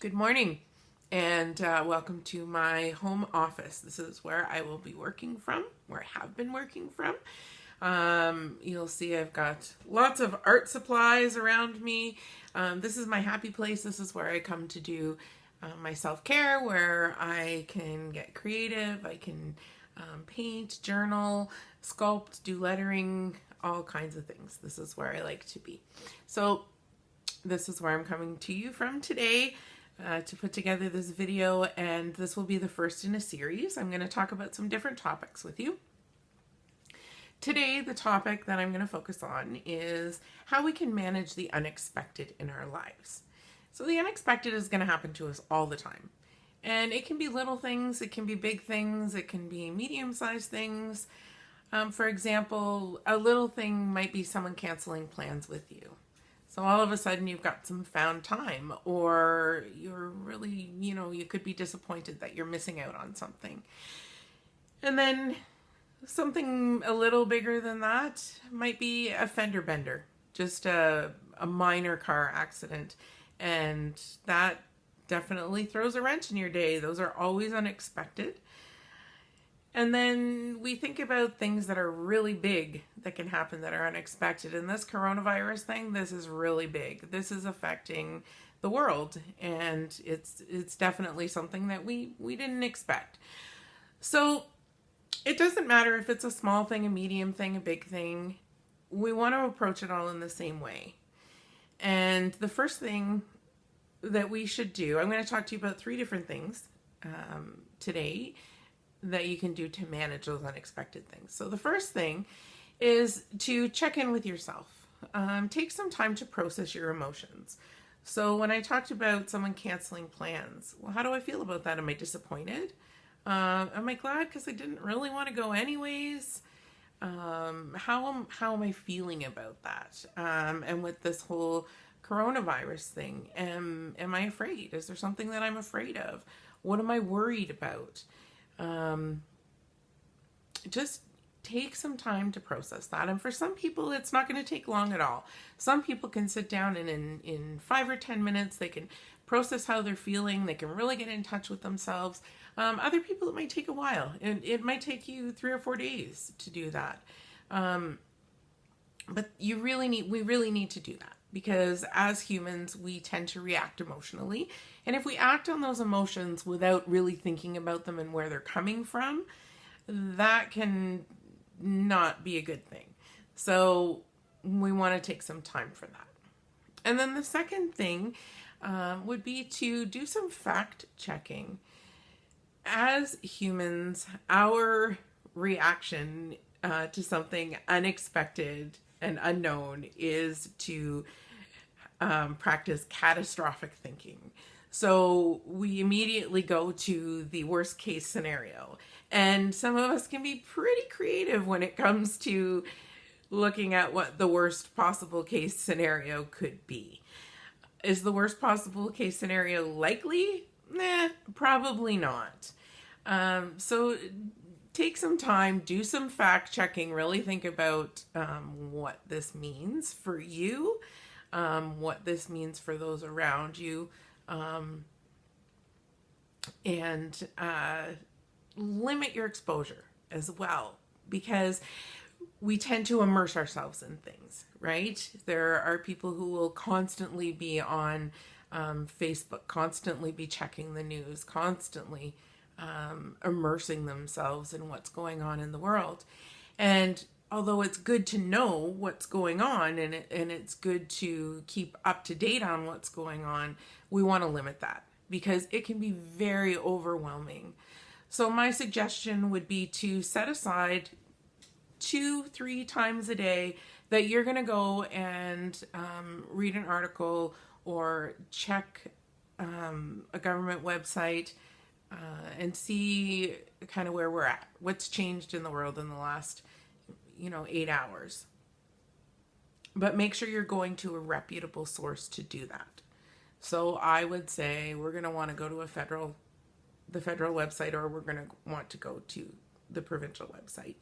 Good morning and welcome to my home office. This is where I will be working from, where I have been working from. You'll see I've got lots of art supplies around me. This is my happy place. This is where I come to do my self-care, where I can get creative. I can paint, journal, sculpt, do lettering, all kinds of things. This is where I like to be. So this is where I'm coming to you from today. To put together this video, and this will be the first in a series. I'm going to talk about some different topics with you. Today, the topic that I'm going to focus on is how we can manage the unexpected in our lives. So the unexpected is going to happen to us all the time. And it can be little things, it can be big things, it can be medium-sized things. For example, a little thing might be someone canceling plans with you. So all of a sudden you've got some found time, or you're really, you could be disappointed that you're missing out on something. And then something a little bigger than that might be a fender bender, just a minor car accident. And that definitely throws a wrench in your day. Those are always unexpected. And then we think about things that are really big that can happen that are unexpected. And this coronavirus thing, this is really big. This is affecting the world, and it's definitely something that we didn't expect. So it doesn't matter if it's a small thing, a medium thing, a big thing. We want to approach it all in the same way. And the first thing that we should do, I'm going to talk to you about 3 different things today that you can do to manage those unexpected things. So the first thing is to check in with yourself. Take some time to process your emotions. So when I talked about someone canceling plans, well, how do I feel about that? Am I disappointed? Am I glad because I didn't really want to go anyways? How am I feeling about that? And with this whole coronavirus thing, am I afraid? Is there something that I'm afraid of? What am I worried about? Just take some time to process that. And for some people, it's not going to take long at all. Some people can sit down and in 5 or 10 minutes, they can process how they're feeling. They can really get in touch with themselves. Other people, it might take a while. It might take you 3 or 4 days to do that. But we really need to do that, because as humans, we tend to react emotionally. And if we act on those emotions without really thinking about them and where they're coming from, that can not be a good thing. So we want to take some time for that. And then the second thing would be to do some fact checking. As humans, our reaction to something unexpected and unknown is to practice catastrophic thinking. So we immediately go to the worst case scenario. And some of us can be pretty creative when it comes to looking at what the worst possible case scenario could be. Is the worst possible case scenario likely? Probably not. So take some time, do some fact checking, really think about what this means for you, what this means for those around you, and limit your exposure as well, because we tend to immerse ourselves in things, right? There are people who will constantly be on Facebook, constantly be checking the news, constantly immersing themselves in what's going on in the world. And although it's good to know what's going on, and it's good to keep up to date on what's going on, we want to limit that, because it can be very overwhelming. So my suggestion would be to set aside 2-3 times a day that you're going to go and read an article or check a government website and see kind of where we're at, what's changed in the world in the last 8 hours. But make sure you're going to a reputable source to do that. So I would say we're going to want to go to the federal website, or we're going to want to go to the provincial website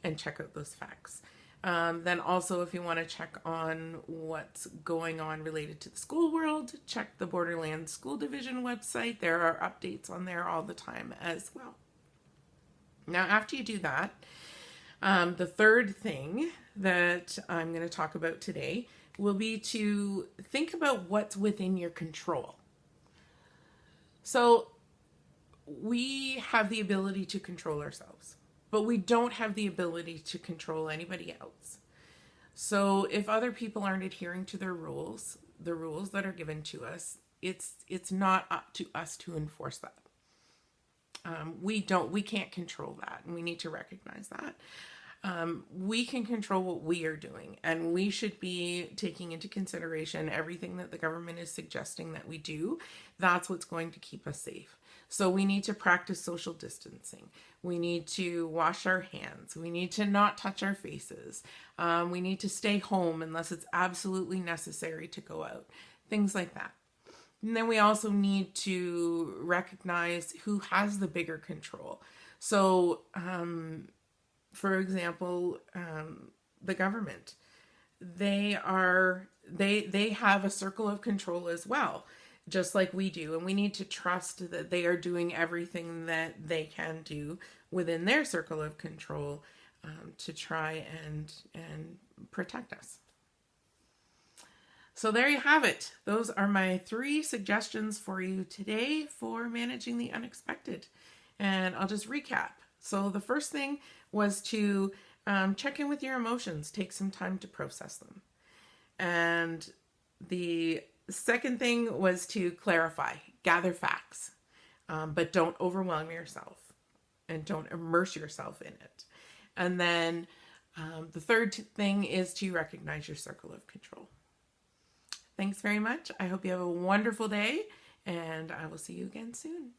and check out those facts. Then also, if you want to check on what's going on related to the school world, check the Borderlands School Division website. There are updates on there all the time as well. Now, after you do that, the third thing that I'm going to talk about today will be to think about what's within your control. So, we have the ability to control ourselves, but we don't have the ability to control anybody else. So if other people aren't adhering to their rules, the rules that are given to us, it's not up to us to enforce that. We can't control that, and we need to recognize that. We can control what we are doing, and we should be taking into consideration everything that the government is suggesting that we do. That's what's going to keep us safe. So we need to practice social distancing. We need to wash our hands. We need to not touch our faces. We need to stay home unless it's absolutely necessary to go out. Things like that. And then we also need to recognize who has the bigger control. So, for example, the government, they have a circle of control as well, just like we do. And we need to trust that they are doing everything that they can do within their circle of control to try and protect us. So there you have it. Those are my 3 suggestions for you today for managing the unexpected. And I'll just recap. So the first thing was to check in with your emotions, take some time to process them. And the second thing was to clarify, gather facts, but don't overwhelm yourself and don't immerse yourself in it. And then the third thing is to recognize your circle of control. Thanks very much. I hope you have a wonderful day, and I will see you again soon.